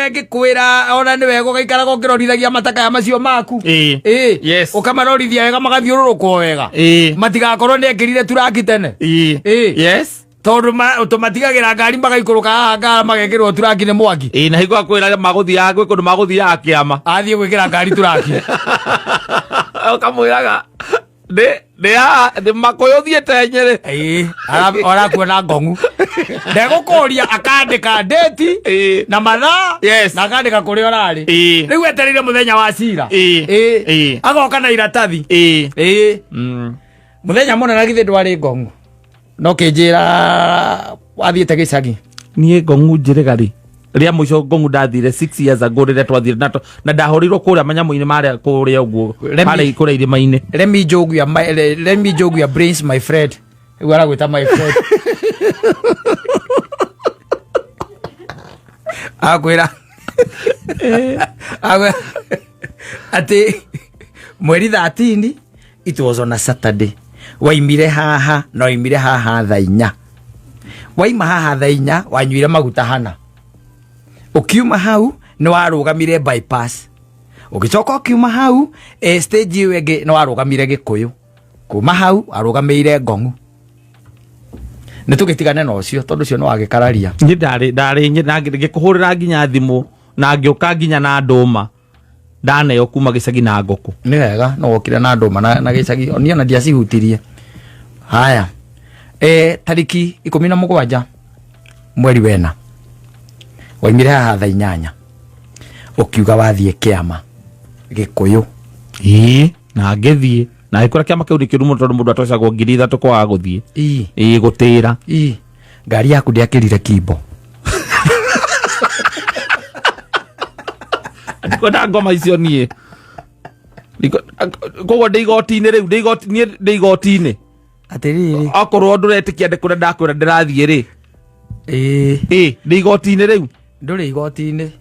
we ngikwira ona ni wego gaikara gokirorithagia mataka ya macio maku yes ukamarorithia wega magathiururuko wega matigakorwo ni ekirire turaki tene yes tondu utomatigagira ngari magaikuruka haha ngara magekirwo turaki ni mwaki na higo akwira maguthia gwe kundu maguthia kiama athie gwikira ngari turaki ukamwiraga de makoyothie tenyere ora kuona ngongu ndegukuria akandika date na mathaa na akandika kuria orari riu eterire muthenya wa cira agoka na iratathi muthenya munene githi ndwari ngongu no kinjira wathiete gicagi nie ngongu njirigari ria muico ngongu ndathire 6 years ago rire twathire na ndahorirwo kuria manyamu-ini maria kuria uguo pale kuria irima-ini. Let me joke your brains my friend. Wala gwita my friend. Akwira ati mweri 13 it was on a Saturday. Waimire haha no imire haha thaa 4. Waima haha thaa 4 wanyuire maguta hana. Ukiuma hau ni warugamire bypass. Ugicoka ukiuma hau stage wege ni warugamire Gikuyu. Kuma hau arugamire Ngongu. Nitugitigane no cio tondu cio no agikararia. Ni ndari ngikuhurira nginya thimu na ngiuka nginya na nduma. Ndaneyo kuma gicagi na ngoku. Ni wega no wokire na nduma na gicagi oniona ndiacihutirie. Haya. Tariki 17 mweri wena. Waimire haha thaa 8 ukiuga wathie kiama Gikuyu na ngithie na ikora kiama kiu ni kirumu tondu mundu atocagwo 3,000 kwa guthie gutira ngari yaku ndiakirire kimbo ndiko na ngoma icio nie kogo ndigoti-ini riu ndigoti-ini atiriri akorwo nduretikia ndikure ndakwira ndirathie ri ndigoti-ini riu nduri igoti-ini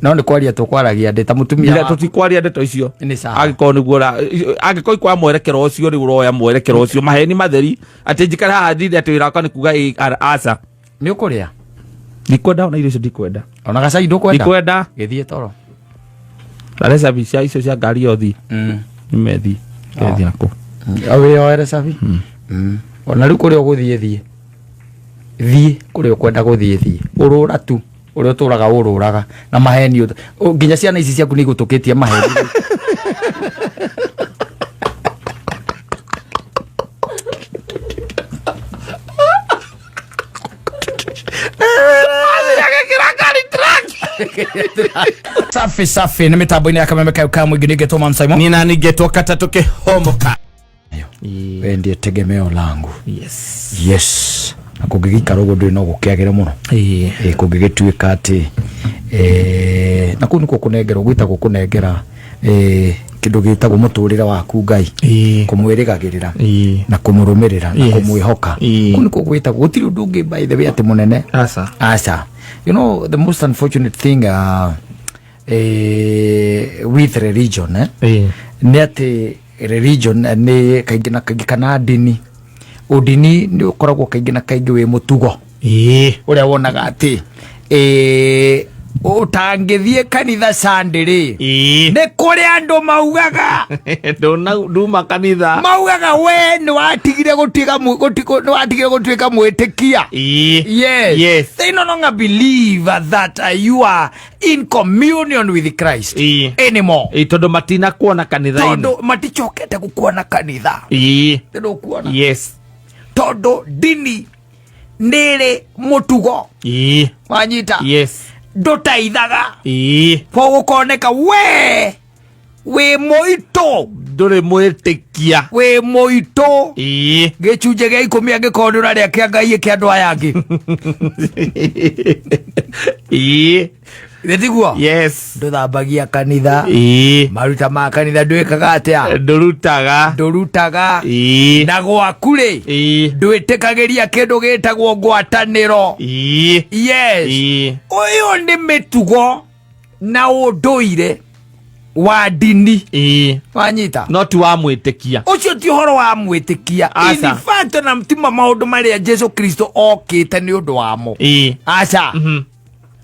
no ni kwaria tukwaragia ndeta mutumia ira tutikwaria ndeto icio agiko niguo agiko ikwa mwerekero ucio ri uroya mwerekero ucio maheni matheri ati njikara haha ndire ati wira akani kuga asa ni ukuria ndikwenda ona irio icio ndikwenda ona gacai ndukwenda ndikwenda githie toro aresa bicia icio cia ngari yothi nimethi gethi nako awe yo aresa ona riu kuria uguthie thie kuria ukwenda guthie thie urura tu uria turaga ururaga na maheni nginya ciana ici ciaku ni gutukitie maheni safi ni mitambo-ini ya Kameme Kauka mwingi ningetwo Mam Simon nina ningetwo Katatu Kihomoka wendi tegemeo langu yes na kungigikara uguo nduri no gukiagire muno kungigituika ati na kuni ko kunengera gwita gukunengera kindu gitagwo muturire waku Ngai kumwirigagirira na kumurumirira na kumwihoka kuni ko gwita gutiri undu ungi by the way ati munene asa you know the most unfortunate thing with religion ni ati religion ni kaingi na kaingi kana dini udini ni ukoragwo kaingi na kaingi wi mutugo uria wonaga ati utangithie kanitha Sunday ni kuri andu maugaga nduma kanitha maugaga we ni watigire gutuika mwitikia yes they no longer believe that you are in communion with Christ anymore tondu matina kuona kanitha tondu matichokete gukuona kanitha tondu kuona tondu dini nire mutugo wanyita ndutaithaga po gukoneka we moito nduri mwitikia we moito gicunje gia 10 angikorwo uraria kia Ngai kia andu aya angi Ndetiguo yes nduthambagia kanitha maruta ma kanitha ndwikaga atia ndurutaga na gwaku ri ndwitikagiria kindu gitagwo ngwataniro yes uyu ni mitugo na unduire wa dini wanyita not wa mwitikia ucio ti horo wa mwitikia in fact na mtima maundu maria Jesu Kristo okite ni undu wamo acha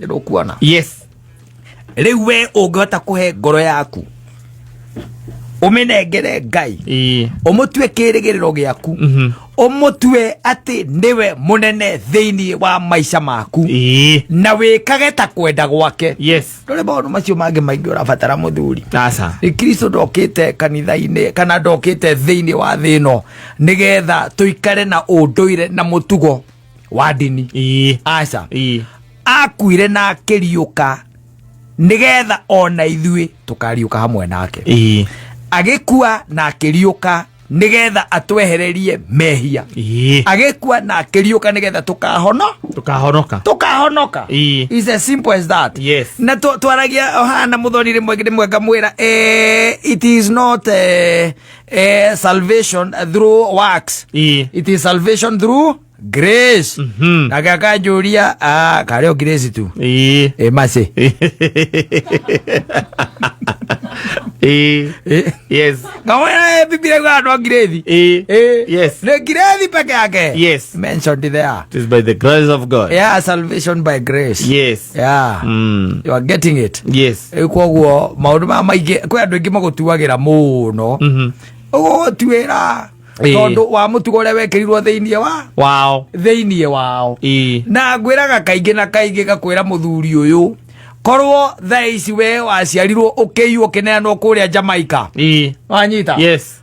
ndukuona yes riu we ungihota kuhe ngoro yaku uminengere Ngai umutwe kirigiriro giaku umutwe ati niwe munene thiini wa maisha maku na wikage ta kwenda gwake yes ndore maundu macio mangi maingi urabatara muthuri asa Kristo ndokite kanitha-ini kana ndokite thiini wa thino nigetha tuikare na unduire na mutugo wa dini asa akuire na akiriuka nigetha ona ithui tukariuka hamwe nake agikua na akiriuka nigetha atwehererie mehia agikua na akiriuka nigetha tukahonoka is as simple as that yes na twaragia hana muthoni rimwe ngamwira it is not salvation through works it is salvation through grace agakanjuria kareo grace tu mase yes ngawera biblia gwa grace yes ne grace peke yake yes mentioned there it is by the grace of God yeah salvation by grace yes yeah you are getting it yes koguo maundu ma maingi kwe andu ingi magutuagira muno tuira tondu wa mutugo uria wekirirwo thiini wao na ngwiraga kaingi na kaingi gakwira muthuri uyu korwo thaici we waciarirwo ukiywo kineanwo kuria Jamaica wanyita yes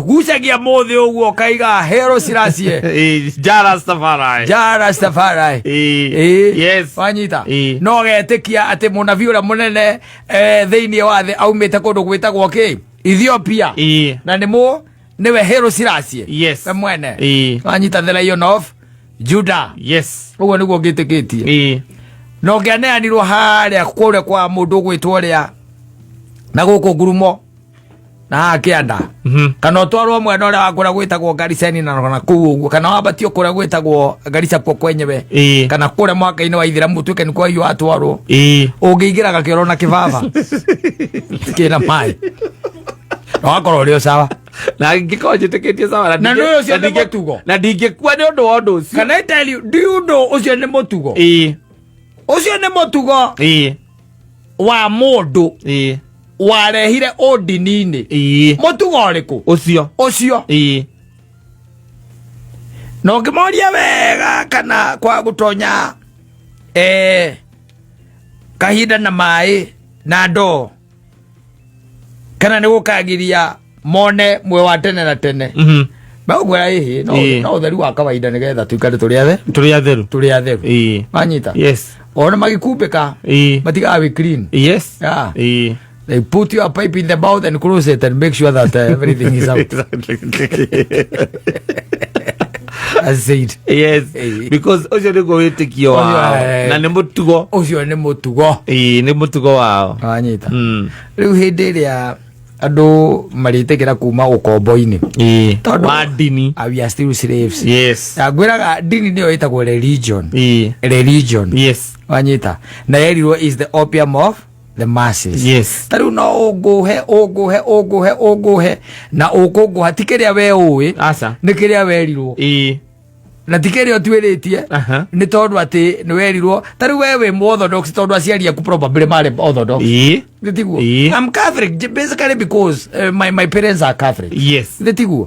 gucagia muthi uguo kaiga hero ciracie Jara Safari yes wanyita no getikia ati munabii uria munene thiini wa thi aumite kundu gwitagwo ki Ethiopia na niwe hero ciracie yes mwene wanyita the Lion of Judah yes uguo niguo ngitikitie no ngianeanirwo haria kuria kwa mundu gwitwo ria na guku ngurumo na kianda kana utwarwo mwena uria wakura gwitagwo Gariseni na kuu uguo kana wabatio kuria gwitagwo Garissa kwa kwenyewe kana kuria mwaka-ini wa Ithiramu tuke ni kwa hiyo atwarwo ungiingira gakiro na kibaba kina mai wakoro rio sawa na ngiko njitikitie sawa na ndio ucio ni mutugo na ndingikuwa ni undu wa undu ucio kana tell you ndio ucio ni mutugo ucio ni mutugo wa mundu warehire udini-ini mutugo uriku ucio no ngimoria wega kana kwa gutonya kahinda na mai na ndo kana ni gukagiria mone mwe wa tene na tene bagwira ihi no utheru wa kawaida nigetha tuikare turi atheru manyita yes ona magikumbika matiga we clean yes yeah they put your pipe in the mouth and close it and make sure that everything is out as said yes because ucio ni go witikio wao na ni mutugo ucio ni mutugo ni mutugo wao manyita riu hindi ria andu maritikira kuma ukombo-ini wa dini we are still slaves yes ngwiraga dini niyo itagwo religion yes wanyita na yerirwo is the opium of the masses yes tariu no unguhe na ukunguha tikiria we ui asa nikiria werirwo na tikiria otwiritie ni tondu ati ni werirwo tariu we wi orthodox tondu aciari aku probably mari orthodox nditiguo I'm Catholic basically because my parents are Catholic yes nditiguo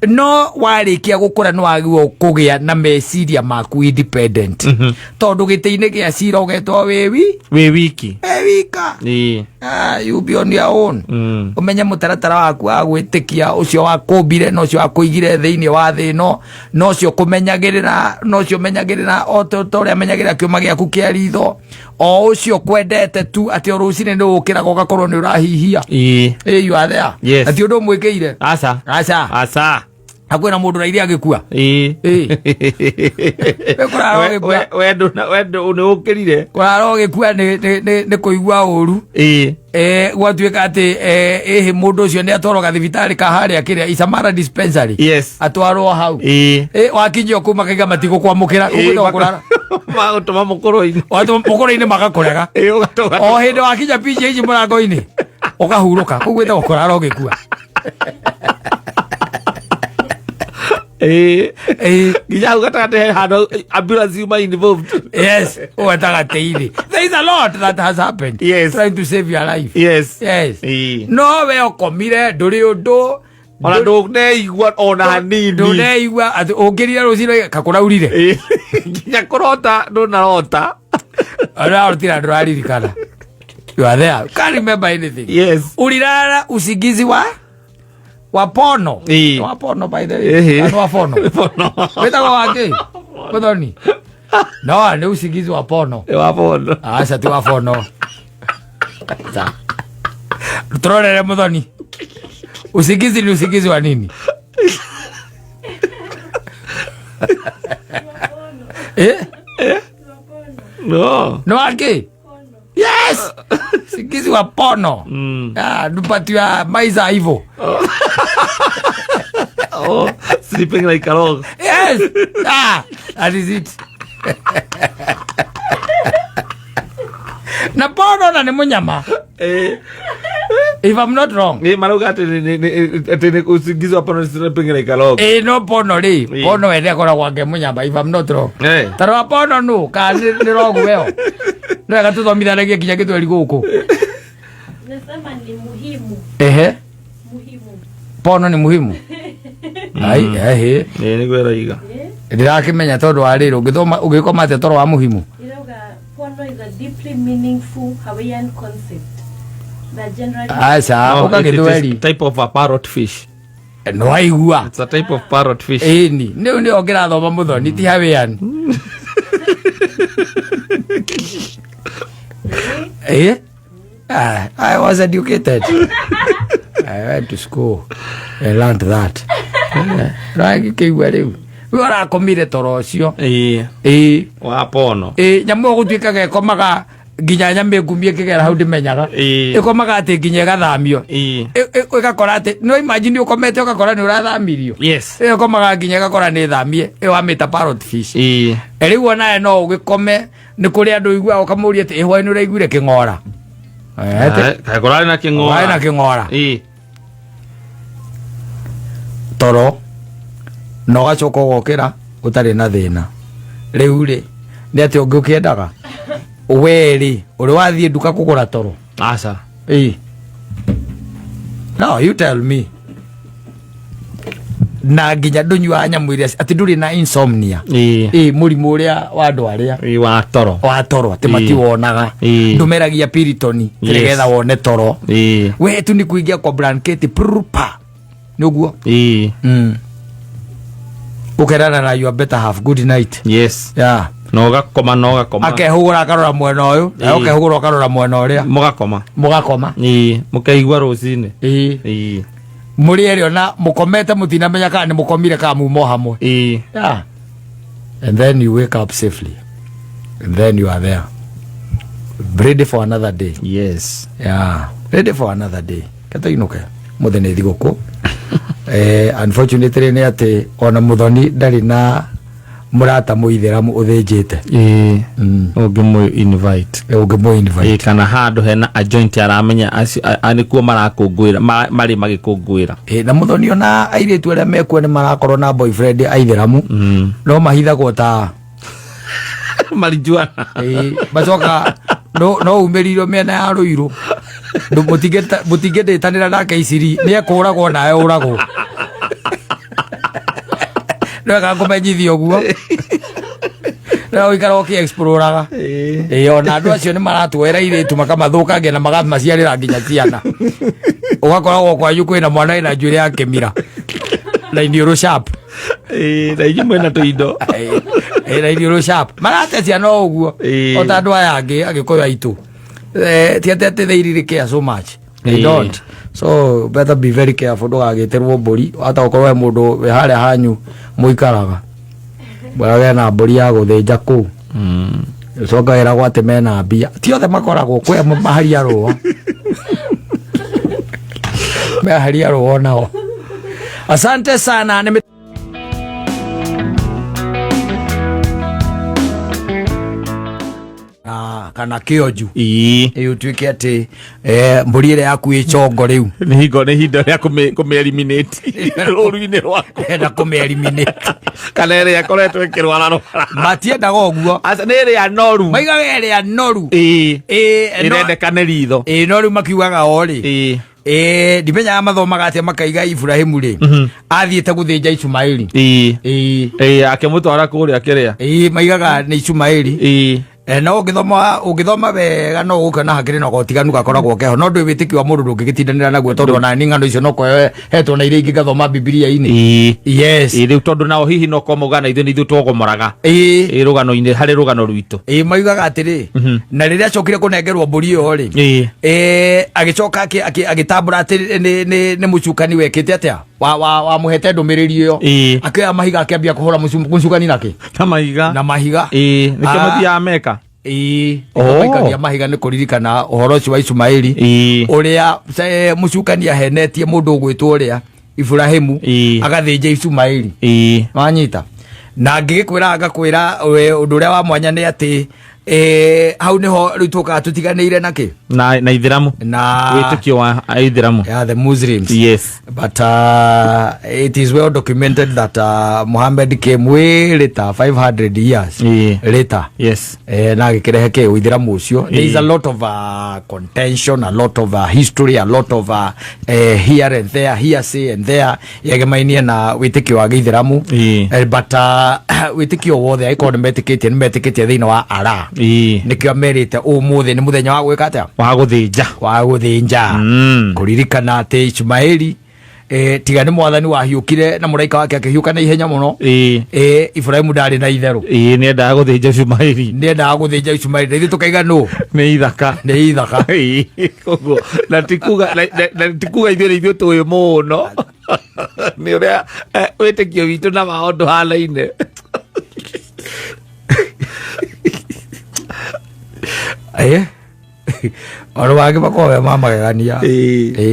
no warikia gukura no agwo kugia na meciria maku independent tondu giti-ini gia cira ugetwo wi wiki wika you be on your own umenya mutaratara waku wa gwitikia ucio wa kumbire no ucio wa kuigire thiini wa thi no ucio kumenyagirira no ucio menyagirira o toria menyagirira kiuma giaku kia ritho o ucio kwendete tu ati rucine ni ukira gogakorwo ni urahihia you are there ati undu mwikire asa akwena mundu rairia agikua wendo ni ukirire kuraro gikua ni kuigua uru gwatuika ati mundu ucio ni atwarwo gathibitari ka haria kiria Isamara dispensary atwarwo hau wakinyo kuma kaiga matigo kwamukira ugwita kurara magutuma mukoro-ini magakurega o hindi wakinya PJ murango-ini ukahuruka ugwita kurara ugikua Ginya ugata hado ambulance you involved. Yes. There is a lot that has happened. Yes. Trying to save your life. Yes. No we okomire nduri undu ona ndone igwa ona hanini. Ndone igwa ati ongerira ruciro kakuraurire. Ginya kurota ndonarota. Ara ortira nduraririkana. You are there. Can't remember anything. Yes. Ulirara usingizi wa pono. Wa pono by the way. Wa pono. Weta kwa wake. Kodoni. No, ni usingizi wa pono. Wa pono. Asa tu wa pono. Sa. Trolele Muthoni. Usingizi ni usingizi wa nini? No wake. Yes. Usingizi wa pono. Nupatiwa maiza hivyo. Sleeping like a log. Yes. That is it. Na pono na ni munyama. If I'm not wrong. Maruga ati usingizi wa pono sleeping like a log. No pono ri. Pono wende kora kwake munyama if I'm not wrong. Taro pono nu ka ni rogu weo. Ndio gatuthomithanagia kinya gitweri guku. Nasema ni muhimu. Muhimu. Pono ni muhimu. Ai ni gwera iga. Ndirakimenya tondu wa riro ugikoma ate toro wa muhimu. Iroga pono is a deeply meaningful Hawaiian concept that generally ukagithweri type of a parrot fish. No aigua. It's a type of parrot fish. Ni ongera thoma Muthoni ti Hawaiian. I was educated. I went to school. I learned that. Right, kiwa riu. Wora komire toro cio. Wa pono. Nyamu gutwika gekomaga nginya nyambe ngumie kigera hau ndimenyaga. Ikomaga ati nginya gathamio. Igakora ati no imagine ukomete ukakora ni urathamirio. Yes. Ikomaga nginya gakora ni thamie. Wa meta parrot fish. Riu ona no ugikome ni kuri andu igua ukamuria ati ihwa ni uraiguire kingora. Kakora na kingora. Wa na kingora. Toro no gacoka gokira utari na thina. Riu ri ni ati ungikiendaga weri uri wathie nduka kugura toro. Asa. No, you tell me. Na nginya ndunywa nyamu iria ati nduri na insomnia. Murimu uria wa andu aria. Wa toro. Wa toro ati mati wonaga. Ndumeragia piritoni nigetha wone toro. We tu ni kuingia kwa blanket prupa. Nuguo. Ukerana na you better have good night. Yes. Yeah. Noga koma. Akehugura karora mwena uyu. Akehugura karora mwena uria. Mugakoma. Mukaigua rucini. Muri erio na mukomete mutinamenya kana ni mukomire ka mumo hamwe. Yeah. And then you wake up safely. And then you are there. Ready for another day. Yes. Yeah. Ready for another day. Kata inuke. Muthene thiguku. Unfortunately ni ati ona Muthoni ndari na murata muitheramu uthinjite. Ungimu invite. Kana handu hena a joint aramenya anikuo marakungwira mari magikungwira. Na Muthoni ona airetu aria mekuo ni marakorwo na boyfriend aitheramu. No mahithagwo ta marijuana. Bacoka no umerirwo mena ya Ruiru. Mutingetanira nake iciri ni ekuragwo nawe uragwo. No akakumenyithio guo. Na uikara ukiexploraga. Ona andu acio ni maratwera iretu makamathukangia na magamaciarira nginya ciana. Ugakoragwo kwanyu kwina mwana ina njuire yake mira. Na iniuru sharp. Na ijumwe na tuindo. Na iniuru sharp. Marate ciana uguo. Ota andu aya angi agikoyo aitu. Tiatete they really care so much. They don't. So better be very careful. Ndugagiterwo mburi hata ukorwo mundu we haria hanyu muikaraga. Bwana na mburi ya guthinja ku. Coka era gwate mena mbia. Ti othe makoragwo kwe maharia ruo. Maharia ruo nao. Asante sana. kana kionju utuike ati mburi ire yaku ichongo riu ni hinda ya kume eliminate rũru-inĩ rwaku na kume eliminate kana ire yakoretwo ikirwara matiendaga ũguo asa nĩ ire anoru maigaga ire anoru irendekane ritho noru makiugaga ori ndimenya mathomaga atia makaiga Ibrahimu ri athiĩte gũthĩnja Ishumaeli akĩmũtwara kũrĩa kĩrĩa maigaga nĩ Ishumaeli no ũngĩthoma wega no ũkona hakĩrĩ na gotiganu gakoragwo keho no ndũĩ wĩtĩkio wa mũndũ ndũngĩgĩtindanĩra naguo tondũ ona nĩ ng'ano icio no hetwo na iria ingĩ gathoma Biblia-inĩ yes rĩu tondũ nao hihi no komaga na ithuĩ nĩ tũgomoraga rũgano-inĩ harĩ rũgano rwitũ maigaga atĩrĩ na rĩrĩa acokire kũnengerwo mbũri ĩyo rĩ agĩcoka agĩtambũra atĩ nĩ mũcukani wekĩte atĩa wamũhete ndũmĩrĩri ĩyo akĩoya mahiga akĩambia kũhũra mũcukani na mahiga nĩkĩo mathiaga meka maikagia mahiga nĩ kũririkana ũhoro ũcio wa Ishumaeli ũrĩa mũcukani ahenetie mũndũ ũgwĩtwo ũrĩa Ibrahimu agathĩnja Ishumaeli wanyita na ngĩgĩkwĩra ngakwĩra ũndũ ũrĩa wa mwanya nĩ atĩ hau niho rĩu tũkaga tũtiganĩire nakĩ na Ithĩramu na wĩtĩkio wa Ithĩramu the Muslims yes but it is well documented that Muhammad came way later 500 years later yes na agĩkĩrehe kĩ Ithĩramu ũcio there is a lot of contention a lot of history a lot of here and there hearsay and there yegemainie na wĩtĩkio wa Ithĩramu but wĩtĩkio wothe aikorwo nĩmetĩkĩtie thĩinĩ wa ara nikio merite umuthi ni muthenya wa gwika atia wa guthinja kuririkana ati Ishumaeli tiga ni mwathani wahiukire na muraika wake akihiuka na ihenya muno Ibrahimu ndari na itheru ni endaga guthinja Ishumaeli ithu tukaiga no ni ithaka koguo na tikuga ithuĩ tũĩ mũno nĩ ũrĩa wĩtĩkio witũ na maũndũ hana-inĩ oro wage bakowe mama gania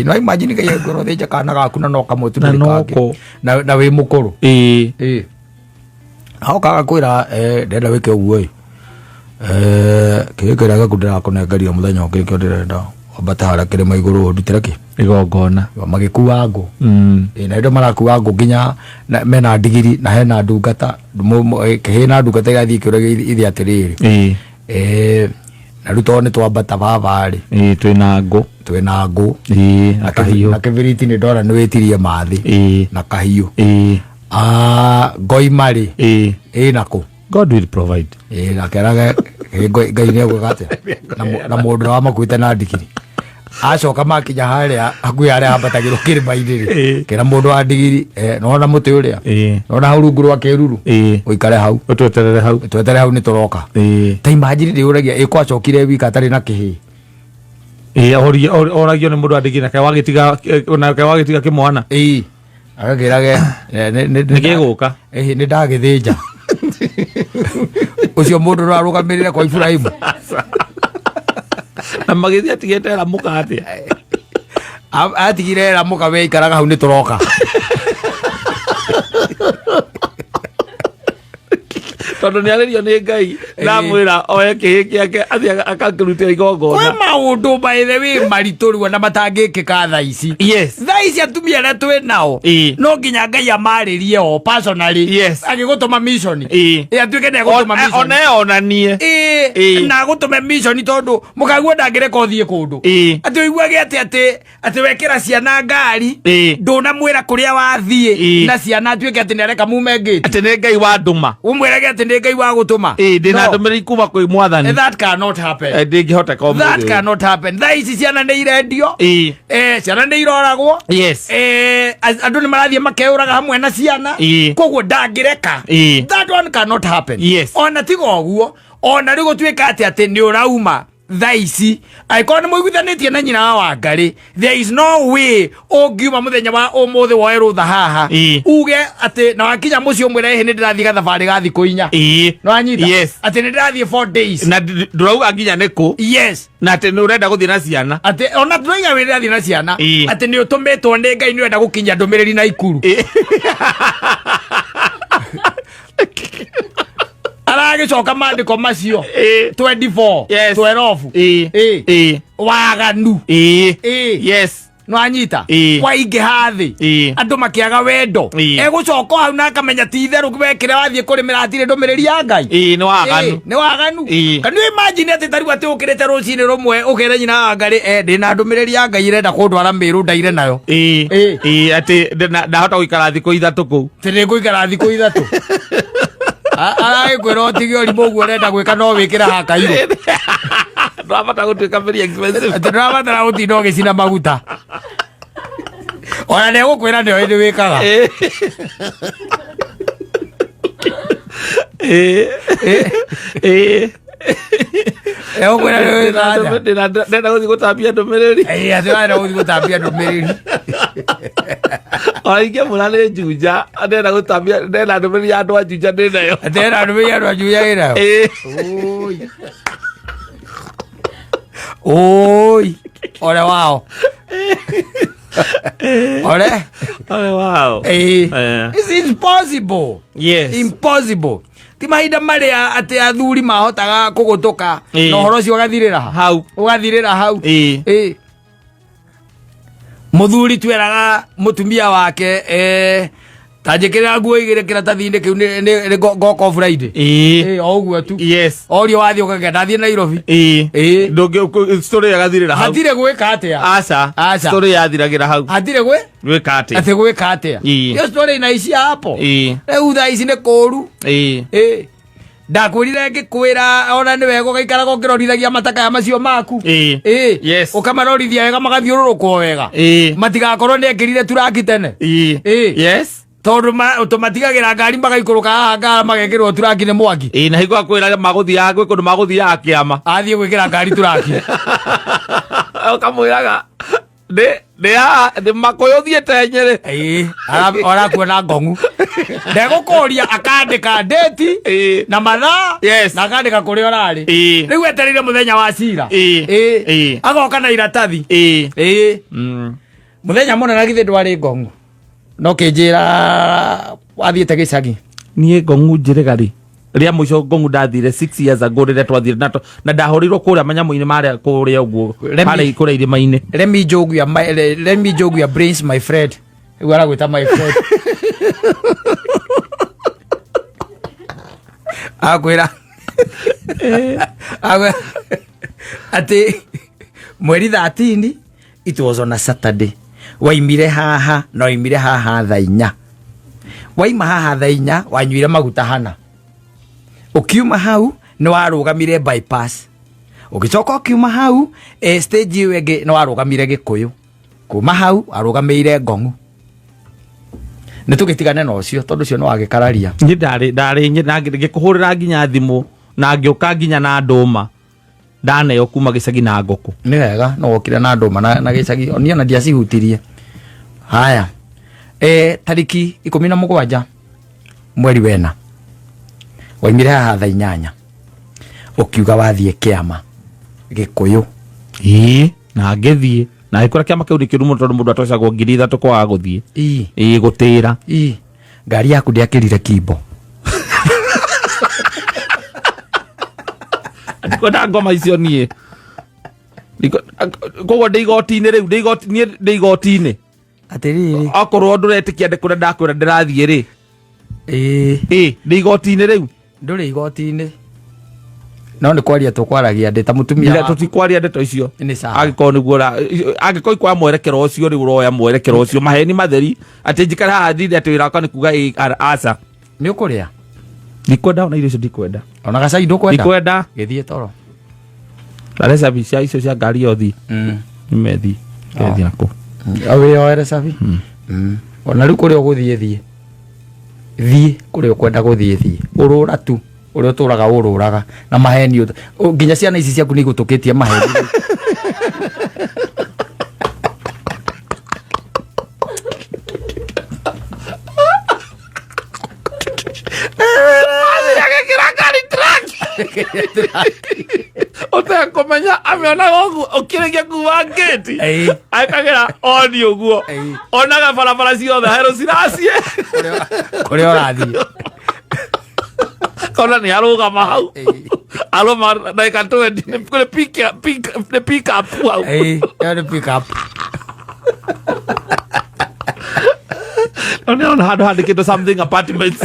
no imagine kaya ngoro thĩnja kana gaku na no kamotu na wĩ mũkũrũ hau kaga kwĩra ndenda wĩke ũguo kĩgĩkĩra gakundĩra kũnengeria mũthenya ũngĩ kĩo ndĩrenda wambate harĩa kĩrĩma igũrũ ndutĩre kĩ igongona magĩkua ngũ na indo marakua ngũ nginya mena ndigiri na hena ndungata hena ndungata igathiĩ kĩũria ithe atĩrĩrĩ na rĩu tondũ nĩ twambata baba rĩ twĩna ngũ na kĩbiriti nĩ ndora nĩ wĩtirie mathĩ na kahiũ ngoima rĩ nako God will provide na keraga Ngai nĩ egwĩka atĩa na mũndũ wa makuĩte na ndigiri acoka makinya harĩa hakuhĩ harĩa hambatagĩrwo kĩrĩma-inĩ rĩ kĩra mũndũ wa ndigiri nona mũtĩ ũrĩa nona hau rungu rwa kĩruru ũikare hau tweterere hau nĩ tũroka ta imagine ndĩũragia ĩko acokire wika atarĩ na kĩhĩ oragio nĩ mũndũ wa ndigiri nake wagĩtiga kĩmwana agakĩrage nĩkĩgũka nĩ ndagĩthĩnja ũcio mũndũ ũrarũgamĩrĩre kwa Ibrahimu na magĩthiĩ atigĩte Ramuka atĩa atigire Ramuka we ikaraga hau nĩ tũroka tondũ nĩ arĩrio nĩ Ngai na mwĩra oye kĩhĩ kĩake athiĩ akakĩrutĩra igongona kwĩ maũndũ by the way maritũ rĩu na matangĩkĩka thaa ici thaa ici atumia arĩa twĩ nao no nginya Ngai amarĩrie o personally agĩgũtũma mission atuĩke nĩ agũtũma mission onanie na agũtũme mission tondũ mũkaguo ndangĩreka ũthiĩ kũndũ atĩ ũiguage atĩ wekĩra ciana ngari ndũnamwĩra kũrĩa wathiĩ na ciana atuĩke atĩ nĩ areka mume ngĩti atĩ nĩ Ngai wa ndũma umwĩrage atĩ nĩ Ngai wa gũtũma ndĩna ndũmĩrĩri kuma kwĩ mwathani that cannot happen ndĩngĩhoteka ũmũthĩ that cannot happen thaa ici ciana nĩ irendio ciana nĩ iroragwo andũ nĩ marathiĩ makeũraga hamwe na ciana koguo ndangĩreka that one cannot happen ona tiga ũguo ona rĩu gũtuĩka atĩ nĩ ũrauma thaa ici angĩkorwo nĩ mũiguithanĩtie na nyina wa Wangari there is no way ũngiuma mũthenya wa ũmũthĩ woe rũtha haha uge atĩ na wakinya mũciĩ ũmwĩre hĩ nĩ ndĩrathiĩ gathabarĩ ga thikũ 4 nĩ wanyita atĩ nĩ ndĩrathiĩ 4 days na ndũrauga nginya nĩ kũ na atĩ nĩ ũrenda gũthiĩ na ciana atĩ ona ndũraiga wĩ ndĩrathiĩ na ciana atĩ nĩ ũtũmĩtwo nĩ Ngai nĩ ũrenda gũkinyia ndũmĩrĩri na Ikuru aragicoka mandiko macio 24 Yes. 12 waganu Yes. no anyita kwa inge hathi andu makiaga wendo egucoka hau na akamenya ti itheru wekire wathie kurimira atire ndumiriri ya Ngai ni waganu kanu imagine ati tariu ati ukirite rucini rumwe ukere nyina wa Ngai ndina ndumiriri ya Ngai irenda kundwara miru ndaire nayo ati ndahota guikara thiku ithatu kuu tiri guikara thiku ithatu aragikwira utigio rimu guo urenda gwika no wikira hakairo ndabata gutuika very expensive ati ndabata gutinda ugicina maguta ona negukwira ndio ndi wikaga ndenda guthi gutambia ndumiriri ati ndenda guthi gutambia ndumiriri oingia muna nĩ njunja ndenda gutambia ndenda ndumiriri ya andũ a njunja ndĩ nayo ndenda ndumiriri ya andũ a njunja ndĩ nayo oi ole wao ole wao it's impossible. Yes. Impossible. Ti mahinda maria ati athuri mahotaga kugutuka no horo cio gathirira hau ugathirira hau muthuri tweraga mutumia wake tajikira nguo igire kiratathinde kiu ni goko Friday oguo tu yes orio wathi ukagenda thie Nairobi ndungi story yagathirira hau hatire gwika atia aca story yathiragira hau hatire gwika atia ati gwika atia yo story inaishia hapo rĩu thaa ici nĩ kũru ndakwĩrire ngĩkwĩra ona nĩ wega ũgaikaraga ũkĩrorithagia matakaya macio maku yes ũkamarorithia wega magathiũrũrũkwo wega matigakorwo nĩ ekĩrire turaki tene yes tondu tumatigagira ngari magaikũrũka haha ngara magekĩrwo turaki nĩ mwangi na hingo akwĩra magũthiaga gwĩ kũndũ magũthiaga kĩama athiĩ gwĩkĩra ngari turaki ũkamwĩraga nĩ makũyũ thiĩte Nyĩrĩ arakuona ngong'u ndegũkũria akandĩka ndĩti na mathaa na akandĩka kũrĩa ũrarĩ rĩu etereire mũthenya wa cira agoka na iratathi mũthenya mũnene githĩ ndwarĩ ngong'u no kĩnjĩra wathiĩte gĩcagi niĩ ngong'u njĩrĩga ria mũico ngong'u ndathire 6 years ago rĩrĩa twathire na ndahũrĩirwo kũrĩa manyamũ-inĩ marĩa kũrĩa ũguo harĩa kũrĩa irĩma-inĩ let me joke your brains my friend rĩu aragwĩta my friend akwĩra atĩ mweri 13 it was on a Saturday waimire haha no imire haha thaa 4 waima haha thaa 4 wanyuire maguta hana ukiuma hau ni warugamire bypass ugicoka ukiuma hau stage wege ni warugamire Gikuyu kuma hau arugamire Ngong'u nitugitigane no cio tondu cio no wagikararia ni ndari ngikuhurira nginya thimu na ngioka nginya na nduma ndaneyo kuma gicagi na ngoku ni wega no wokire na nduma na gicagi onia na ndiacihutirie haya tariki 17 mweri wena waimire haha thaa 8 ukiuga wathie kiama Gikuyu na ngithie na ikora kiama kiu nikirumu tondu mundu atocagwo 3,000 kwa guthie gutira ngari yaku ndiakirire kimbo ndikona ngoma icio nie koguo ndi igoti-inĩ rĩu ndi igoti-inĩ atiriri akorwo nduretikia ndikure ndakwira ndirathie ri ndi igoti-inĩ rĩu nduri igoti-inĩ no ni kwaria tukwaragia ndita mutumia tutikwaria ndeto icio agikorwo niguo agikorwo kwa mwerekero ucio riu roya mwerekero ucio maheni matheri ati njikara haha ndinde ati wira wakwa ni kuga aca ni ukuria ndikwenda ona irio icio ndikwenda ona gacai ndukwenda ndikwenda githie toro raresa bicia icio cia ngari yothi nimethi gethi nako awe yoere safi ona riu kuria uguthie thie kuria ukwenda guthie thie urura tu uria turaga ururaga na maheni nginya ciana ici ciaku ni gutukitie maheni Ote komenya ameona gogu ukirigia kuwa ngeti akagira oni uguo onaga barabara ciothe hero ciracie kuria urathie Ona ni arugama hau. Aroma ndagika 20 kule pick up hau. Ya pick up. Ona handu handikitwo something apartments.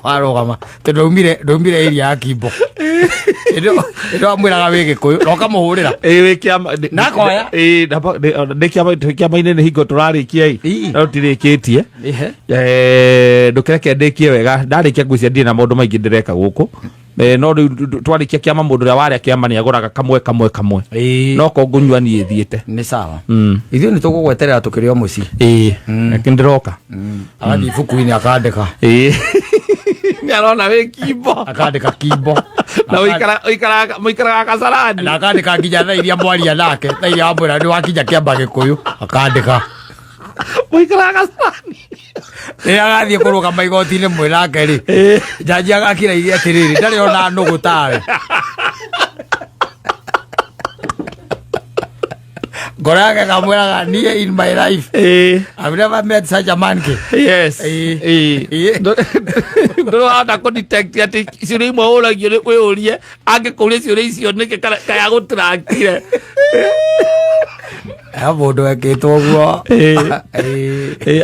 Warugama tondu ndaumire area ya Kimbo ndo amwiraga wi Gikuyu noka muhurira wikiama nakoya ndikiama-ini ni hingo turarikia no tirikitie ndukireke ndikie wega ndarikia ngwiciria ndirĩ na maundu maingi ndireka guku no twarikia kiama mundu uria waria kiama ni aguraga kamwe no ko ngunyua ni ithiite ni sawa ithuĩ ni tugugweterera tukiri o muci kindiroka agathi ibuku-ini akandika ni arona wi Kimbo akandika Kimbo na muikaraga Kasarani na akandika nginya thaa iria mwaria nake thaa iria wamwĩra nĩ wakinya kĩamba Gĩkũyũ akandika muikaraga Kasarani agathiĩ kũrũgama igoti-inĩ mwĩ nake rĩ njanji agakĩra atĩrĩrĩ ndarĩ ona nũgũ tawe ngoro yake kamwĩraga niĩ in my life I've never met such a man. Yes. Ndũrahota kũ-detect atĩ ciũria imwe ũragio nĩ kwĩyũrie angĩkũria ciũria icio nĩkĩ kaya gũtrakire mũndũ ekĩtwo ũguo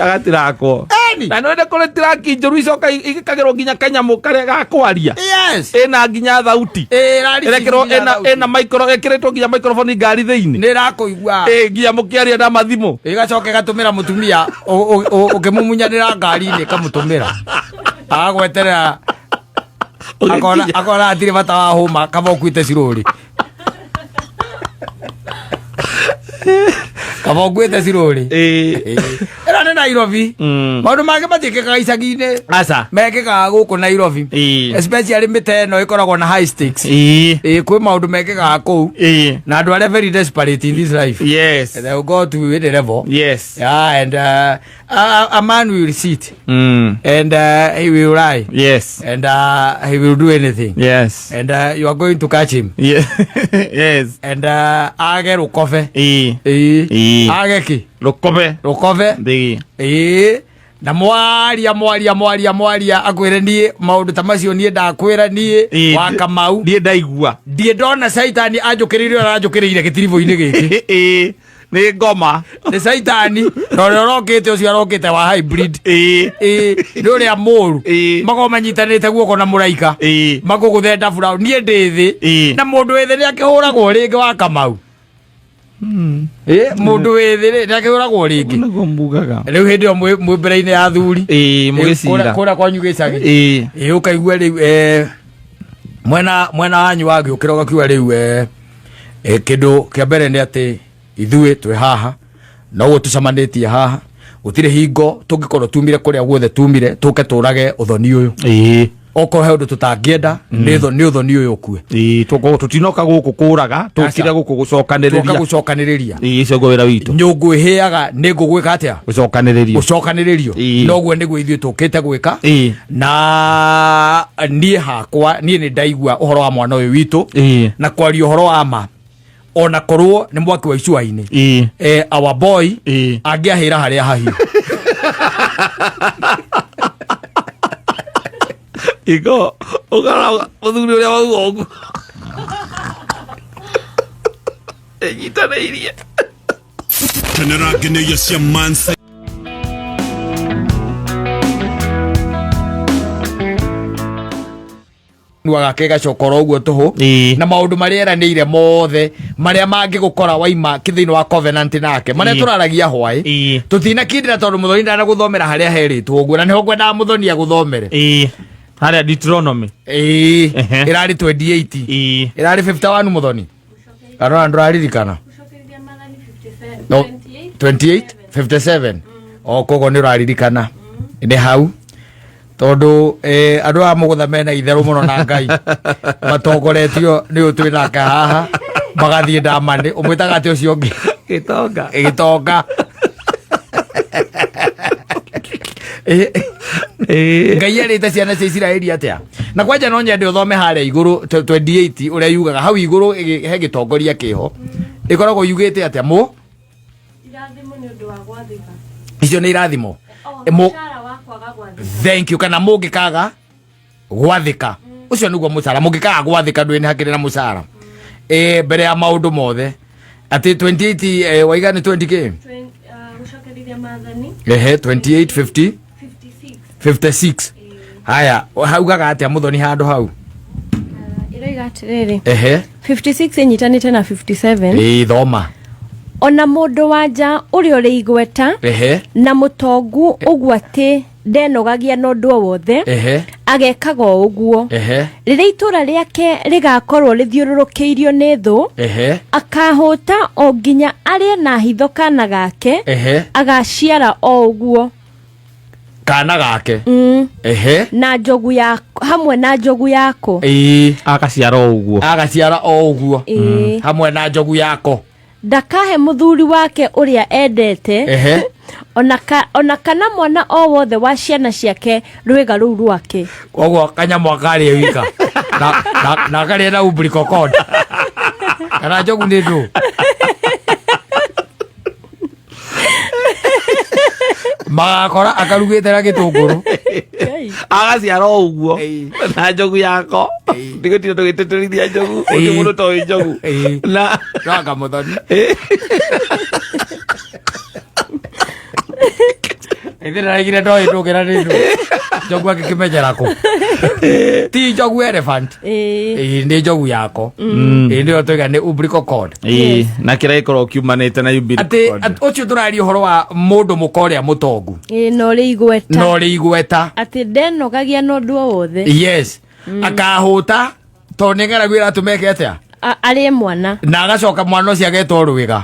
agatirakwo na nĩwende kũrĩ tiraki njũru icoka igĩkagĩrwo nginya kanyamũ karĩa gakwaria ĩna nginya thauti ĩna micro ĩkĩrĩtwo nginya microphone ngari thĩinĩ nĩ ĩrakũigua nginya mũkĩaria na mathimũ ĩgacoka ĩgatũmĩra mũtumia ũkĩmumunyanĩra ngari-inĩ ĩkamũtũmĩra agagweterera akona hatirĩ bata wa hũma kaba ũkuĩte cirũri kaba ũkuĩte cirũri ĩno nĩ Nairobi maũndũ mangĩ matiĩkĩkaga icagi-inĩ mekĩkaga gũkũ Nairobi especially mĩtĩ ĩno ĩkoragwo na high stakes kwĩ maũndũ mekĩkaga kũu na andũ arĩa very desperate in this life they will go to any level and a man will sit and he will lie and he will do anything and you are going to catch him and age rũkobe age ki rũkobe na mwaria akwĩre niĩ maũndũ ta macio niĩ ndakwĩra niĩ wa Kamau niĩ ndaigua ndiĩ ndona caitani anjũkĩrĩire ũrĩa aranjũkĩrĩire gĩtiribũ-inĩ gĩkĩ nĩ ngoma nĩ caitani na ũrĩa ũrokĩte ũcio arokĩte wa hybrid nĩ ũrĩa mũru makorwo manyitanĩte guoko na mũraika makũgũthe ndabura niĩ ndĩ thĩ na mũndũ wĩ thĩ nĩ akĩhũragwo rĩngĩ wa Kamau mũndũ wĩ thĩ nĩ akĩhũragwo rĩngĩ rĩu hĩndĩ ĩyo mwĩ mbere-inĩ ya athuri kũrĩa kwanyu gĩcagi ũkaigua rĩu mwena wanyu wagĩũkĩra ũgakiuga rĩu kĩndũ kĩa mbere nĩ atĩ ithuĩ twĩ haha na ũguo tũcamanĩtie haha gũtirĩ hingo tũngĩkorwo tumire kũrĩa guothe tumire tũke tũrage ũthoni ũyũ okorwo he ũndũ tũtangĩenda nĩ ũthoni ũyũ ũkue tũtinoka gũkũ kũraga tũkire gũkũ gũcokanĩrĩria icio ngũ wĩra witũ nyũngũ ĩhĩaga nĩ ngũgwĩka atĩa gũcokanĩrĩrio noguo nĩguo ithuĩ tũkĩte gwĩka na niĩ hakwa niĩ nĩ ndaigua ũhoro wa mwana ũyũ witũ na kwaria ũhoro wa ma ona korwo nĩ mwaki wa icua-inĩ our boy angĩahĩra harĩa hahiũ iko ũkara mũthuri ũrĩa wauga ũguo ĩnyitanĩirie tenera ngeneye cia mansa nuaga gacokora ũguo tũhũ na maũndũ marĩa eranĩire mothe marĩa mangĩgũkora waima thĩinĩ wa covenant nake marĩa tũraragia hwaĩ tũtinakindĩra tondũ mũthoni ndanagũthomera harĩa herĩtwo ũguo na nĩho ngwendaga mũthoni agũthomere harĩa Deuteronomy ĩrarĩ 28 ĩrarĩ 51 mũthoni kana ndũraririkana 28 57 koguo nĩ ũraririkana nĩ hau tondu andũ a mũgũtha mena itherũ mũno na Ngai matongoretio nĩ ũtwĩ nake haha magathiĩ ndamani ũmwĩtaga atĩ ũcio ũngĩ gĩtonga Ngai arĩte ciana cia Isiraeli atĩa na kwanja no nyende ũthome harĩa igũrũ 28 ũrĩa yugaga hau igũrũ he gĩtongoria kĩho ĩkoragwo yugĩte atĩa irathimo nĩ ũndũ wa gwathĩka icio nĩ irathimo thank you kana mungikaga gwathika ucio niguo mucara mungikaga gwathika ndwini hakiri na mucara mbere ya maundu mothe ati 28 waiga ni 20k ushakarithia mathani 28 50 56 haya haugaga atia muthoni handu hau iroiga atiriri 56 inyitanite na 57 thoma ona mundu wanja uri uri igweta na mutongu uguo ati ndenogagia no ndu wothe agekaga uguo riri itura riake rigakorwo rithiururukiirio ni thu akahuta o nginya arie na hitho kana gake agaciara o uguo kana gake na njogu ya hamwe na njogu yako agaciara o uguo hamwe na njogu yako ndakahe muthuri wake uria endete ona kana mwana o wothe wa ciana ciake rwiga ruu rwake koguo kanyamwa kari wika na kari na umbilical cord kana njogu ni ndu magakora akarugite na gitunguru agaciara o uguo na njogu yako ndigutire tugiteterithia njogu uti mundu to njogu na ranga muthoni ithira igire ndo itukira nindu njogu akikimenyera ku ti njogu elephant ni njogu yako ndio tuiga ni umbilical cord na kira ikoro kiumanite na umbilical cord ucio turari uhoro wa mundu mukoria mutongu no ri igweta ati ndenogagia no ndu wothe yes akahuta to ningaraguira atumeke atia ari mwana na agacoka mwana ucio agetwo rwiga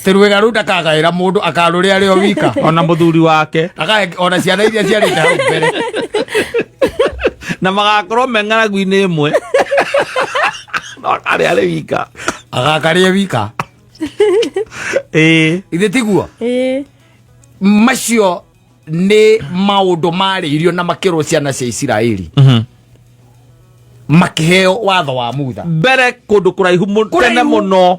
rwiga ru ndakagaira mundu akaruria rio wika ona muthuri wake ona ciana iria ciarite hau mbere na magakorwo meng'aragu-inĩ imwe no ari wika agakaria wika ithe tiguo macio ni maundu mariirio na makirwo ciana cia Isiraeli makiheo watho wa mutha mbere kundu kuraihu tene muno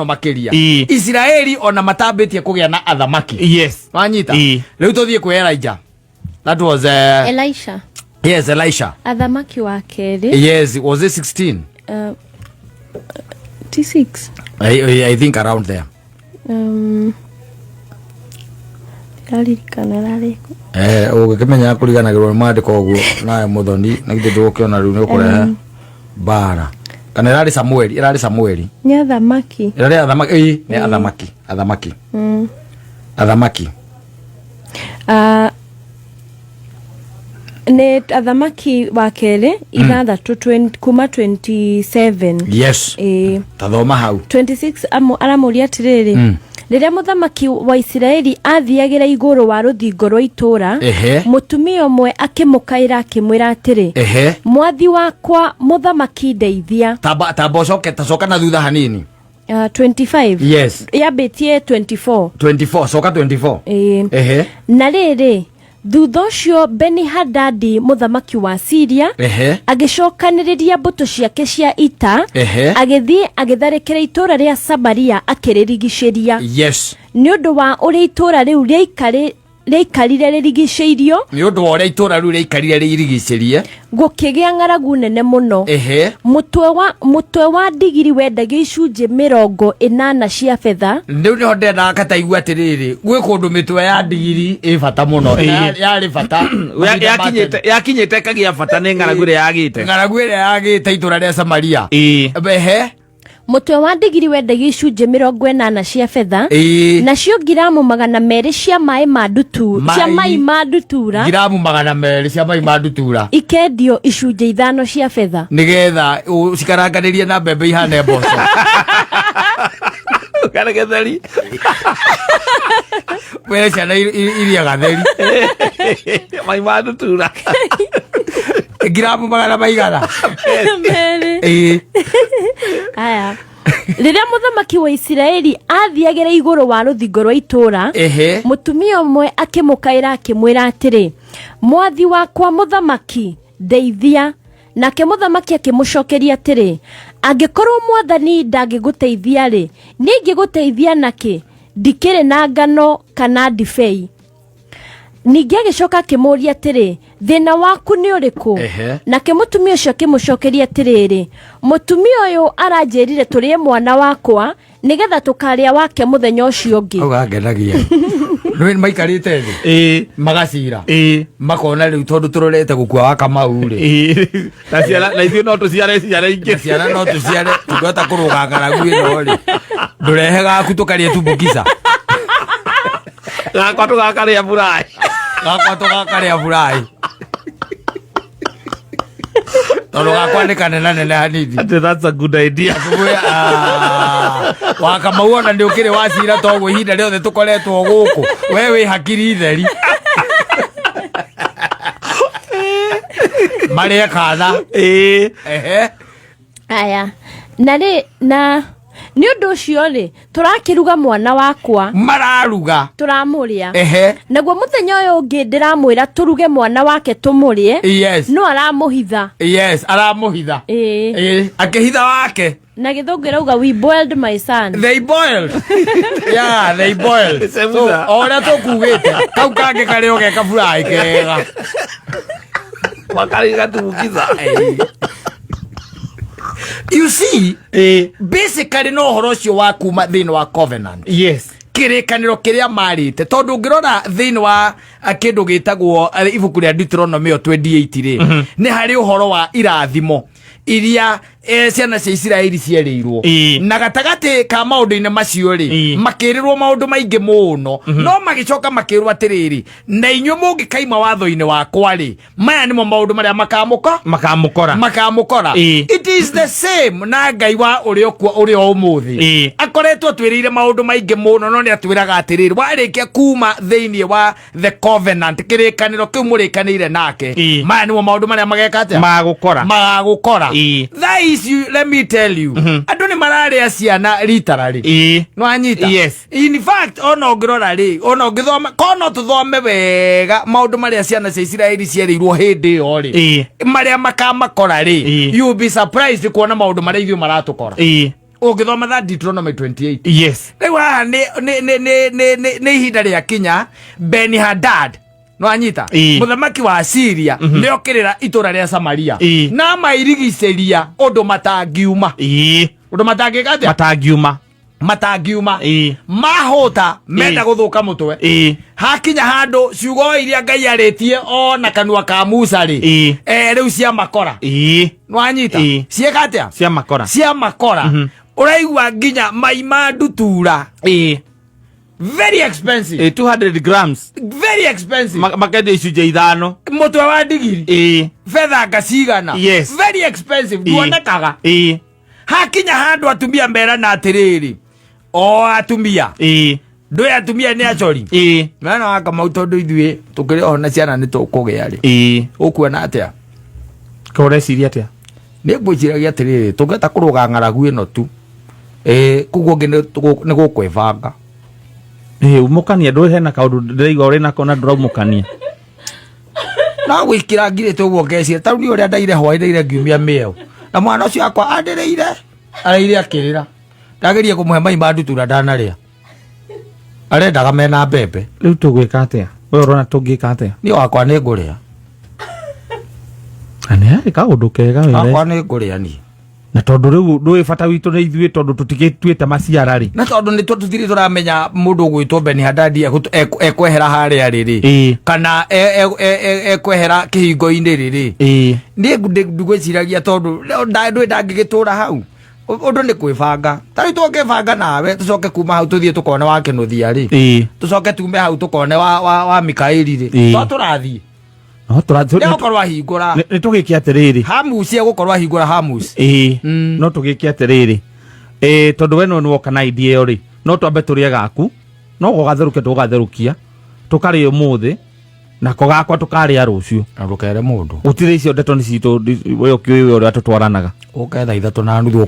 makiria Isiraeli ona matambitie kugia na athamaki wanyita riu tuthie kwi Elijah that was Elisha Elisha athamaki wa keri was it 16 T6 I think around there ugikimenya kuriganagirwo ni mandiko uguo nawe muthoni na githe ndukiona riu ni ukurehe bara kana irari Samueli ni athamaki ni athamaki ni athamaki wa keri ithathatu kuma 27 tathoma hau 26 aramuria atiriri riria muthamaki wa Isiraeli athiagira iguru wa ruthingo rwa itura mutumia umwe akimukaira akimwira atiri mwathi wakwa muthamaki ndeithia tacoka na thutha hanini 25 yabitie 24 soka 24 na riri thutha ucio Beni-Hadadi muthamaki wa Syria agicokaniriria mbuto ciake cia ita agithii agitharikira itura ria Samaria akiririgiceria ni undu wa uria itura riu riaikarire ririgiceirio gukigia ng'aragu nene muno mutwe wa ndigiri wendagio icunjĩ 80 cia betha riu niho ndenda akataigua atiriri gwi kundu mitwe ya ndigiri i bata muno yari bata yakinyite kagia bata ni ng'aragu iria yagite itura ria Samaria mutwe wa ndigiri wendagio icunjĩ 80 cia betha nacio ngiramu 200 cia mai ma ndutura ngiramu 200 cia mai ma ndutura ikendio icunjĩ 5 cia betha nigetha cikaranganirie na mbembe ihane mboco kana getheri wele ciana iria gatheri mai ma ndutura ngiramu 200 aya riria muthamaki wa Isiraeli athiagira iguru wa ruthingo rwa itura mutumia umwe akimukaira akimwira atiri mwathi wakwa muthamaki ndeithia nake muthamaki akimucokeria atiri angikorwo mwathani ndangiguteithia ri ni ngiguteithia naki ndikire na ngano kana ndibei Ningĩ agĩcoka akĩmũria atĩrĩ, thĩna waku nĩ ũrĩkũ? Nake mũtumia ũcio akĩmũcokeria atĩrĩrĩ, mũtumia ũyũ aranjĩrire tũrĩe mwana wakwa nĩgetha tũkarĩa wake mũthenya ũcio ũngĩ. Ũgangenagia. Nĩ maikarĩte thĩ magacira makona rĩu tondũ tũrorete gũkua wa Kamau rĩ. Na ithuĩ no tũciare ciana ingĩ. Ciana no tũciare tũngĩhota kũrũga ng'aragu ĩno rĩ. Ndũrehe gaku tũkarĩe tumbukiza. Gakwa tũgakarĩa burai. Gakwa tũgakarĩa burai. Tondũ gakwa nĩ kanene hanini. That's a good idea. Wa Kamau ona nĩ ũkĩrĩ wacira toguo ihinda rĩothe tũkoretwo gũkũ. We wĩ hakiri theri. Marĩa kana. Aya. Na nĩ ũndũ ũcio rĩ tũrakĩruga mwana wakwa mararuga tũramũrĩa naguo mũthenya ũyũ ũngĩ ndĩramwĩra tũruge mwana wake tũmũrĩe no aramũhitha aramũhitha akĩhitha wake na gĩthũngũ rauga we boiled my son. They boiled. Yeah, they boiled. So ũrĩa tũkugĩte kau kangĩ karĩ ũgeka burai kega wakari gatumukiza. You see, basically no horo ũcio wa kuma thĩinĩ wa covenant. Kĩrĩkanĩro kĩrĩa marĩte tondũ ngĩrora thĩinĩ wa kĩndũ gĩtagwo ibuku rĩa Deuteronomy 28 rĩ nĩ harĩ ũhoro wa irathimo iria ciana cia Isiraeli cierĩirwo na gatagatĩ ka maũndũ-inĩ macio rĩ makĩrĩrwo maũndũ maingĩ mũno no magĩcoka makĩrwo atĩrĩrĩ na inyuĩ mũngĩkaima watho-inĩ wakwa rĩ maya nĩmo maũndũ marĩa makamũkora. It is the same na Ngai wa ũrĩa ũmũthĩ akoretwo twĩrĩire maũndũ maingĩ mũno no nĩ atwĩraga atĩrĩrĩ warĩkia kuma thĩinĩ wa the covenant kĩrĩkanĩro kĩu mũrĩkanĩire nake maya nĩmo maũndũ marĩa mageka atĩa magagũkora. That is you, let me tell you. Andũ nĩ mararĩa ciana literally. No anyita. In fact, ona ngirora ri, ona ngithoma, kono tuthome wega maũndũ marĩa ciana cia Isiraeli cierĩirwo hĩndĩ ĩyo ri. Marĩa makamakora ri. You be surprised kuona maũndũ marĩa ithuĩ maratũkora. Ũngĩthoma that Deuteronomy 28. Rĩu haha nĩ ihinda rĩa kinya Ben-Hadad. No anyita muthamaki wa Syria nĩ okĩrĩra itũra rĩa Samaria na mairigicĩria ũndũ matangiuma mahũta menda gũthũka mũtwe hakinya handũ ciugo iria Ngai arĩtie ona kanua ka Musa rĩ rĩu cia makora no anyita cieka atĩa cia makora ũraigua nginya maima ndutura very expensive 200 grams very expensive makende icunjĩ 5 mũtwe wa ndigiri fedha ngacigana very expensive duonekaga hakinya handũ atumia merana atĩrĩrĩ o atumia ndũĩ atumia nĩ acori mwana wa Kamau tondũ ithuĩ tũkĩrĩ ona ciana nĩ tũkũgĩa rĩ ũkuona atĩa kũreciria atĩa nĩ ngwĩciragia atĩrĩrĩ tũngĩhota kũrũga ng'aragu ĩno tu kuguo ũngĩ nĩ gũkwĩbanga umukania ndũĩ hena kaũndũ ndĩraigua ũrĩ nako na ndũraumũkania na gwĩkĩra ngirĩte ũguo ngeciria tarĩ ũrĩa ndaire hwaĩ-inĩ ngiumia mĩeo na mwana ũcio akwa andĩrĩire araire akĩrĩra ndageria kũmũhe maima ndutura ndanarĩa arendaga mena mbembe rĩu tũgwĩka atĩa we ũrona tũngĩka atĩa niĩ wakwa nĩ ngũrĩa nĩ harĩ kaũndũ kega wakwa nĩ ngũrĩa niĩ na tondũ rĩu ndũĩ bata witũ nĩ ithuĩ tondũ tũtigĩtuĩte maciara rĩ na tondũ nĩ tũtirĩ tũramenya mũndũ gwĩtwo Ben-Hadad ekwehera harĩa rĩrĩ kana ekwehera kĩhingo-inĩ rĩrĩ niĩ ngwĩciragia tondũ ndũĩ ndangĩgĩtũra hau ũndũ nĩ kwĩbanga tarĩ tũngĩbanga nawe tũcoke kuma hau tũthiĩ tũkone wa Kĩnũthia rĩ tũcoke tume hau tũkone wa Mikaeli rĩ tũrathiĩ no tũrathiĩ gũkorwo ahingũra nĩ tũgĩkia atĩrĩrĩ Hamusi egũkorwo ahingũra Hamusi no tũgĩkia atĩrĩrĩ tondũ we nĩ woka na idea ĩyo rĩ no twambe tũrĩe gaku no gũgatherũkia tũgatherũkia tũkarĩa ũmũthĩ nako gakwa tũkarĩa rũciũ na ndũkere mũndũ gũtirĩ icio ndeto nĩ citũ we ũkĩũĩ ũrĩa tũtwaranaga ũketha 3:30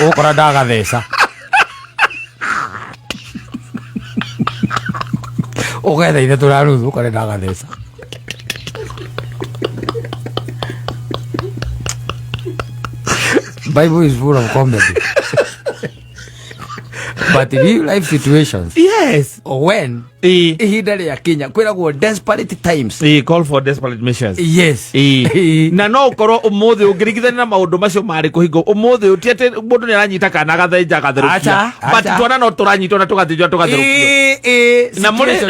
ũkora ndagatheca ũketha 3:30 ũkora ndagatheca Bible is full of comedy. But real life situations. Yes. when ihinda rĩa Kenya kwiragwo desperate times call for desperate measures. Yes. Na no ukorwo umuthi ungirigithania na maundu macio mari kuhingo umuthi utiete mundu ni aranyita kana gathenja gatherukia but twana no turanyitwo na tugathinjwa tugatherukio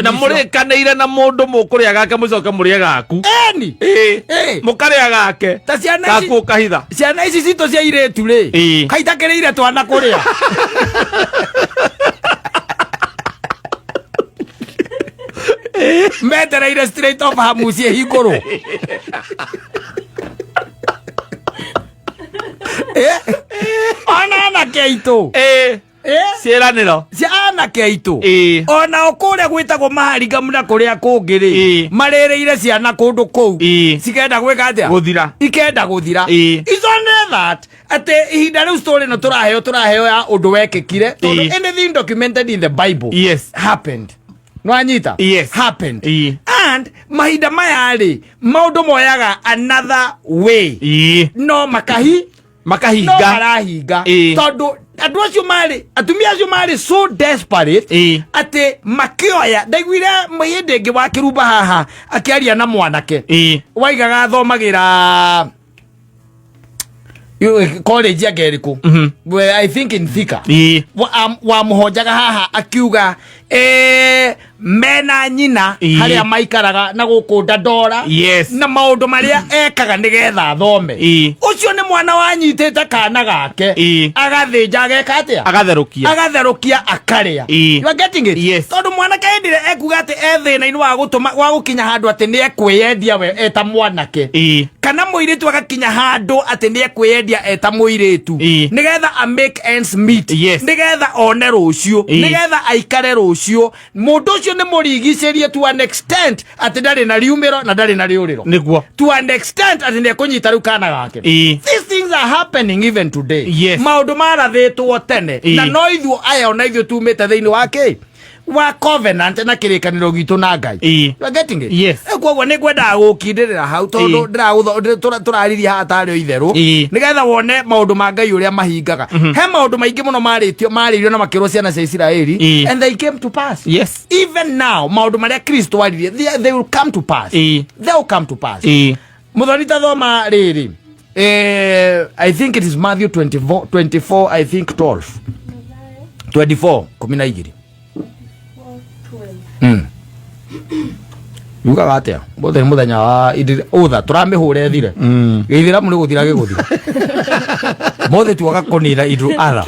na muri kaneire na mundu mukuria gake mucoke murie gaku mukaria gake ta ciana gaku kahitha ciana ici cito cia iretu ri kaitakireire twana kuria metereire straight off hamucie hinguru ona na keitu ciĩranĩro ciana keitu ona okuria gwitagwo maharinga muna kuria kungiri marĩrĩire ciana kundu kuu cikenda gwika atia guthira ikenda guthira isn't that ate ihinda riu story no turaheo ya undu wekekire anything documented in the Bible happened no anyita happened and mahinda maya ri maundu moyaga another way no makahinga no marahinga tondu andu acio mari atumia acio mari so desperate ate makioya ndaiguire mahinde ngi wa kirumba haha akiaria na mwanake waigaga thomagira college ya Geriku I think in Thika wa muhojaga haha akiuga mena nyina haria maikaraga na guku Dandora na maundu maria ekaga nigetha thome ucio ni mwana wanyitete kana gake agathinja ageka atia agatherukia akaria you are getting it tondu mwana kaendire ekuga ati ethina-ini wa gukinya handu ati ni ekwiyendia we eta mwanake kana muiritu agakinya handu ati ni ekwiyendia eta muiritu nigetha a make ends meet nigetha one rucio nigetha aikare rucio mundu ucio ni murigicerie to an extent ati ndari na riumiro na ndari na riuriro niguo to an extent ati ni kunyita riu kana gake these things are happening even today maundu marathitwo tene na no ithuo aya ona ithuo tumite thiini wake wa covenant na kirikaniro gitu na Ngai you are getting it kwogwo ni gwenda gukindirira hau tondu turariria hatari itheru nigetha wone maundu ma Ngai uria mahingaga he maundu maingi muno maririo na makirwo ciana cia Israeli and they came to pass even now maundu maria Kristo waririe they will come to pass they will come to pass muthoni ta thoma riri I think it is Matthew 24 I think 12 24 12 Yuga gatia bothe muthenya wa utha turamihure thire githira muri guthira giguthira mothe tuaga kunira idru ara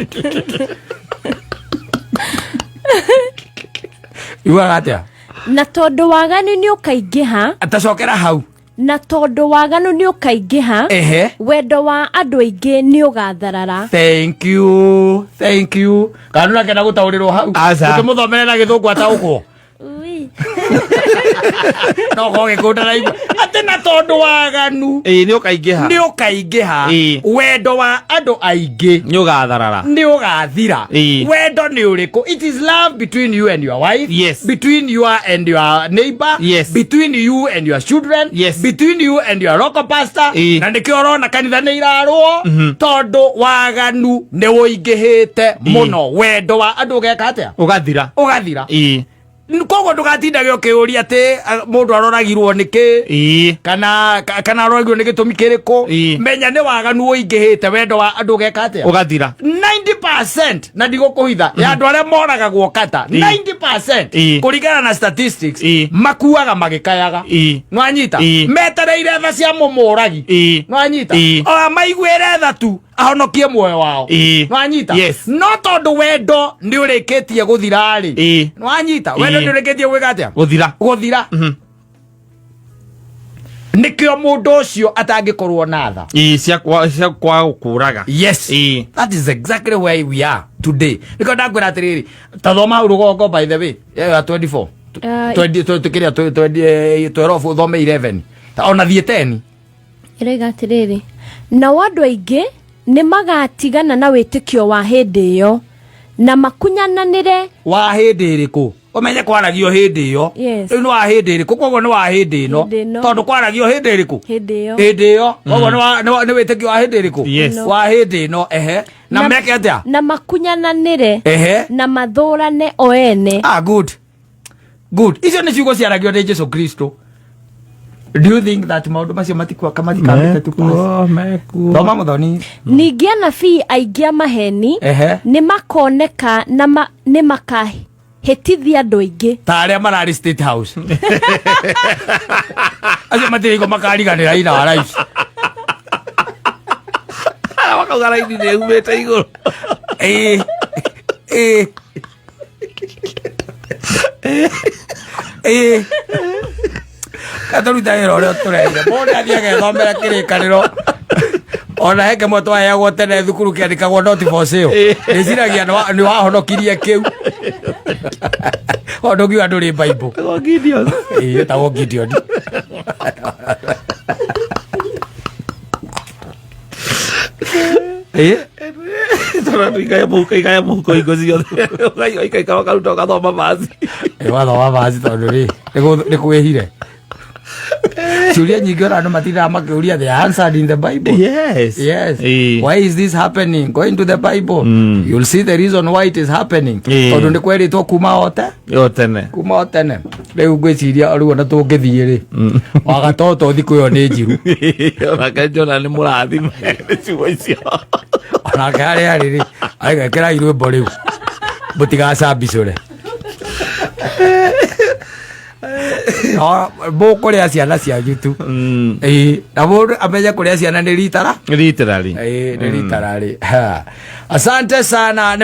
yuga gatia na tondu waganu ni ukaingiha atacokera hau na tondu waganu ni ukaingiha wendo wa andu aingi ni ugatharara thank you kanuna kena gutaurirwo hau tumuthomere na githungu ataukwo no goge kudara igwa atena tondu waganu ni ukaingiha wendo wa andu aingi ni ugatharara ni ugathira wendo ni uriku it is love between you and your wife between you and your neighbor between you and your children between you and your local pastor na nikio na kanitha ni irarwo tondu waganu ni uingihite muno wendo wa andu geka atia ugathira kogo ndugatindage ukiuria ati mundu aroragirwo niki kana aroragirwo ni gitumi kiriku menya ni waganu uingihite wendo wa andu geka atia ugathira 90% na ndigukuhitha ya andu aria moraga guokata 90% kuringana na statistics makuaga magikayaga nwanyita metereire tha cia mumuragi nwanyita o maiguire tha tu ahonokie muoyo wao nwanyita no tondu wendo ni urikitie guthira ri nwanyita wendo ni urikitie gwika atia guthira nikio mundu ucio atangikorwo na tha cia kwa gukuraga that is exactly where we are today niko ndakwira atiriri tathoma hau rugongo by the way 24 tukiria 12 thome 11 ona thie 10 irega atiriri na wandu aingi ni magatigana na witikio wa hindi iyo na makunyananire wa hindi iriku umenye kwaragio hindi iyo riu ni wa hindi iriku koguo ni wa hindi ino tondu kwaragio hindi iriku hindi iyo koguo ni witikio wa hindi iriku wa hindi ino na meke atia na makunyananire na mathurane o ene good Good. Icio nĩ ciugo ciaragio nĩ Jesu Kristo. Do you think that maundu macio matikwa kama tikamite tu pass? Thoma Muthoni. Ningĩ anabii aingĩ a maheni nĩ makoneka na nĩ makahĩtithia andũ aingĩ ta arĩa mararĩ State House. Acio matirĩko makariganĩra ina wa rais. Wakauga raini nĩ umĩte igũrũ. Kataruta wĩra ũrĩa tũreire mũndũ athiĩ agethomera kĩrĩkanĩro ona heke mwe twaheagwo tene thukuru kĩandĩkagwo not for sale ndĩciragia nĩ wahonokirie kĩu ũndũ ngiuga ndũrĩ Bible ĩtagwo Gideon. Ikaya mũhuko ingo ciothe ikaikara karuta ũgathoma vaci wathoma vaci tondũ rĩ nĩ kwĩhire ciũria nyingĩ ona andũ matindaga makĩũria they answered in the Bible. Yes. Why is this happening? Go into the Bible. You'll see the reason why it is happening. Tondũ nĩ kwerĩtwo kuma o tene rĩu ngwĩciria rĩu ona tũngĩthiĩ rĩ wagatoto thikũ ĩyo nĩ njiru onake Jona nĩ mũrathime nĩ ciugo icio onake harĩa rĩrĩ agekĩrai rwĩmbo rĩu mũtigacambicũre kũrĩa ciana cianyu tu na mũndũ amenye kũrĩa ciana nĩ ritara nĩ ritara rĩ. Asante sana.